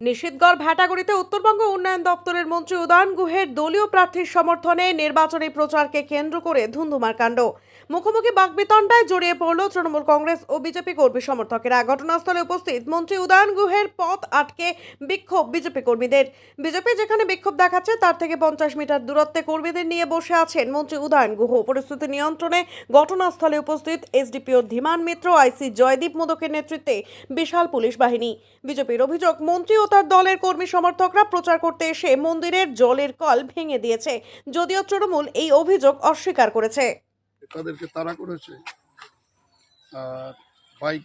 নিশীথগড় ভ্যাটাগুড়িতে উত্তরবঙ্গ উন্নয়ন দপ্তরের মন্ত্রী উদয়ন গুহের দলীয় প্রার্থীর সমর্থনে নির্বাচনী প্রচারকে কেন্দ্র করে ধুন্ধুমার কাণ্ড। মুখোমুখি বাকবিতণ্ডায় জড়িয়ে পড়ল তৃণমূল কংগ্রেস ও বিজেপি কর্মী সমর্থকেরা। ঘটনাস্থলে উপস্থিত মন্ত্রী উদয়ন গুহের পথ আটকে বিক্ষোভ বিজেপি কর্মীদের। বিজেপি যেখানে বিক্ষোভ দেখাচ্ছে তার থেকে 50 মিটার দূরত্বে কর্মীদের নিয়ে বসে আছেন মন্ত্রী উদয়ন গুহ। পরিস্থিতি নিয়ন্ত্রণে ঘটনাস্থলে উপস্থিত এসডিপিও ধীমান মিত্র, আইসি জয়দীপ মোদকের নেতৃত্বে বিশাল পুলিশ বাহিনী। বিজেপির অভিযোগ, মন্ত্রী ও তার দলের কর্মী সমর্থকরা প্রচার করতে এসে মন্দিরের জলের কল ভেঙে দিয়েছে, যদিও তৃণমূল এই অভিযোগ অস্বীকার করেছে। তাদেরকে তাড়া করেছে, আর বাইক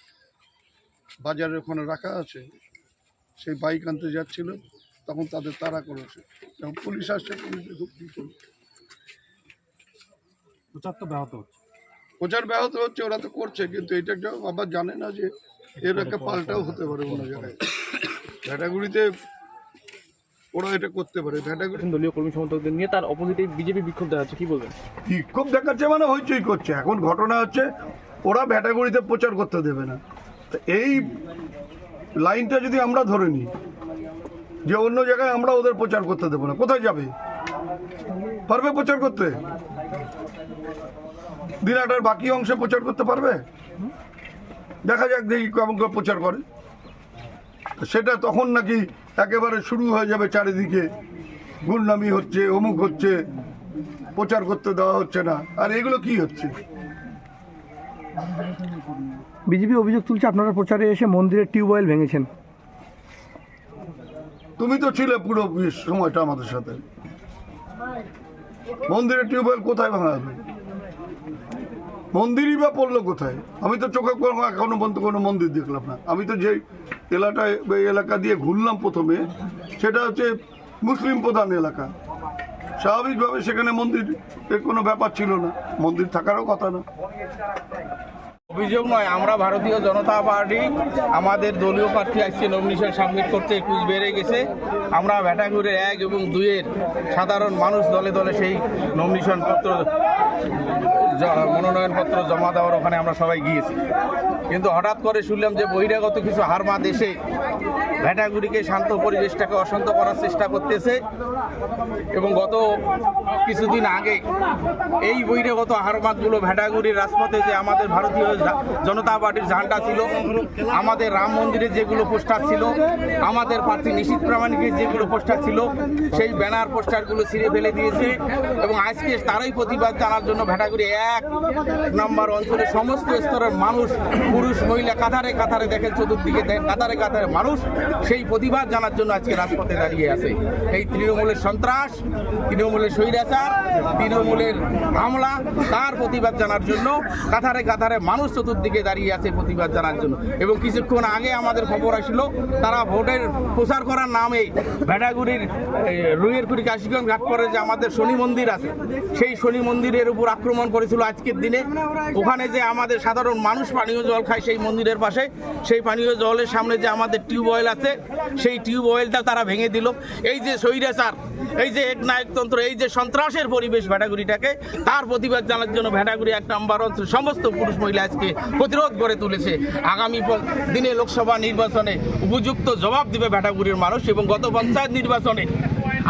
বাজারের ওখানে রাখা আছে, সেই বাইক আনতে যাচ্ছিল, তখন তাদের তাড়া করেছে। যখন পুলিশ আসছে, পুলিশে খুব কী করবে, প্রচার ব্যাহত হচ্ছে। ওরা তো করছে, কিন্তু এটা আবার জানে না যে এর একটা পাল্টাও হতে পারে অন্য জায়গায়। ভ্যাটাগুড়িতে ওরা এটা করতে পারে। ভ্যাটাগুড়ি দলীয় কর্মী সমর্থকদের নিয়ে তার অপোজিটে বিজেপি বিক্ষোভ দেখাচ্ছে, কি বলবেন? বিক্ষোভ দেখাচ্ছে মানে হইচই করছে। এখন ঘটনা হচ্ছে ওরা ভ্যাটাগুড়িতে প্রচার করতে দেবে না। এই লাইনটা যদি আমরা ধরে নিই যে অন্য জায়গায় আমরা ওদের প্রচার করতে দেবো না, কোথায় যাবে? পারবে প্রচার করতে? দিনাটার বাকি অংশে প্রচার করতে পারবে? দেখা যাক, দেখি কেমন করে প্রচার করে। সেটা তখন নাকি একেবারে শুরু হয়ে যাবে, চারিদিকে গুন্ডামি হচ্ছে, অমুক হচ্ছে, প্রচার করতে দেওয়া হচ্ছে না। আর এগুলো কি হচ্ছে? বিজেপি অভিযোগ তুলছে আপনারা প্রচারে এসে মন্দিরের টিউবওয়েল ভেঙেছেন। তুমি তো ছিলে পুরো সময়টা আমাদের সাথে। মন্দিরের টিউবওয়েল কোথায় ভাঙা হবে? মন্দিরই বা পড়লো কোথায়? আমি তো চোখে এখনো পর্যন্ত কোনো মন্দির দেখলাম না। আমি তো যে এলাকা দিয়ে ঘুরলাম প্রথমে, সেটা হচ্ছে মুসলিম প্রধান এলাকা। স্বাভাবিকভাবে সেখানে মন্দিরের কোনো ব্যাপার ছিল না, মন্দির থাকারও কথা না। অভিযোগ নয়, আমরা ভারতীয় জনতা পার্টি আমাদের দলীয় প্রার্থী আসছে নমিনেশন সাবমিট করতে, কুচ বেড়ে গেছে। আমরা ভ্যাটাগুড়ির 1 এবং 2 এর সাধারণ মানুষ দলে দলে সেই মনোনয়নপত্র জমা দেওয়ার ওখানে আমরা সবাই গিয়েছি। কিন্তু হঠাৎ করে শুনলাম যে বহিরাগত কিছু হারমাদ এসে ভ্যাটাগুড়িকে শান্ত পরিবেশটাকে অশান্ত করার চেষ্টা করতেছে। এবং গত কিছুদিন আগে এই বহিরাগত হারমাদগুলো ভ্যাটাগুড়ির রাজপথে যে আমাদের ভারতীয় জনতা পার্টির ঝান্ডা ছিল, আমাদের রাম মন্দিরের যেগুলো পোস্টার ছিল, আমাদের প্রার্থী নিশীথ প্রামাণিকের যেগুলো পোস্টার ছিল, সেই ব্যানার পোস্টারগুলো ছিঁড়ে ফেলে দিয়েছে। এবং আজকে তারাই প্রতিবাদ জানার জন্য ভ্যাটাগুড়ি 1 নম্বর অঞ্চলের সমস্ত স্তরের মানুষ, পুরুষ মহিলা কাতারে কাতারে দেখেন, চতুর্দিকে দেখেন কাতারে কাতারে মানুষ সেই প্রতিবাদ জানার জন্য আজকে রাজপথে দাঁড়িয়ে আছে। এই তৃণমূলের সন্ত্রাস, তৃণমূলের স্বৈরাচার, তৃণমূলের হামলা, তার প্রতিবাদ জানার জন্য কাতারে কাতারে মানুষ চতুর্দিকে দাঁড়িয়ে আছে প্রতিবাদ জানার জন্য। এবং কিছুক্ষণ আগে আমাদের খবর আসলো, তারা ভোটের প্রচার করার নামে ভ্যাটাগুড়ির রুইয়েরকুড়ি কাশীগঞ্জ ঘাটপরে যে আমাদের শনি মন্দির আছে, সেই শনি মন্দিরের উপর আক্রমণ করেছিল আজকের দিনে। ওখানে যে আমাদের সাধারণ মানুষ পানীয় জল খায় সেই মন্দিরের পাশে, সেই পানীয় জলের সামনে যে আমাদের টিউবওয়েল আছে, সেই টিউবওয়েলটা তারা ভেঙে দিল। এই যে স্বৈরাচার, এই যে একনায়কতন্ত্র, এই যে সন্ত্রাসের পরিবেশ ভ্যাটাগুড়িটাকে, তার প্রতিবাদ জানার জন্য ভ্যাটাগুড়ি 1 নম্বর অঞ্চল সমস্ত পুরুষ মহিলা আজকে প্রতিরোধ গড়ে তুলেছে। আগামী দিনে লোকসভা নির্বাচনে উপযুক্ত জবাব দিবে ভ্যাটাগুড়ির মানুষ। এবং গত পঞ্চায়েত নির্বাচনে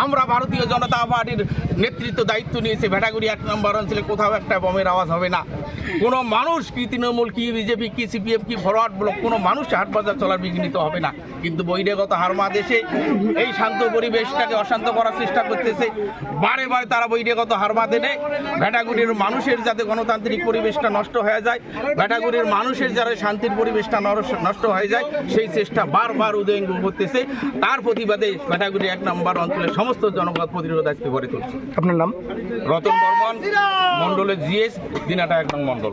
আমরা ভারতীয় জনতা পার্টির নেতৃত্ব দায়িত্ব নিয়েছে, ভ্যাটাগুড়ি 1 নম্বর অঞ্চলে কোথাও একটা বোমের আওয়াজ হবে না। কোনো মানুষ, কি তৃণমূল, কি বিজেপি, কি সিপিএম, কি ফরওয়ার্ড ব্লক, কোনো মানুষ হাটবাজার চলার বিঘ্নিত হবে না। কিন্তু বহিরাগত হারমাদ এসে এই শান্ত পরিবেশটাকে অশান্ত করার চেষ্টা করতেছে। বারে বারে তারা বহিরাগত হারমাদ এনে ভ্যাটাগুড়ির মানুষের যাতে গণতান্ত্রিক পরিবেশটা নষ্ট হয়ে যায়, ভ্যাটাগুড়ির মানুষের যারা শান্তির পরিবেশটা নষ্ট হয়ে যায়, সেই চেষ্টা বারবার উদয়ন করতেছে। তার প্রতিবাদে ভ্যাটাগুড়ি 1 নম্বর অঞ্চলের সমস্ত জনগণ প্রতিরোধ আজকে গড়ে তুলছে। আপনার নাম? রতন বর্মন, মন্ডলের জিএস, দিনাটা 1 নং মন্ডল।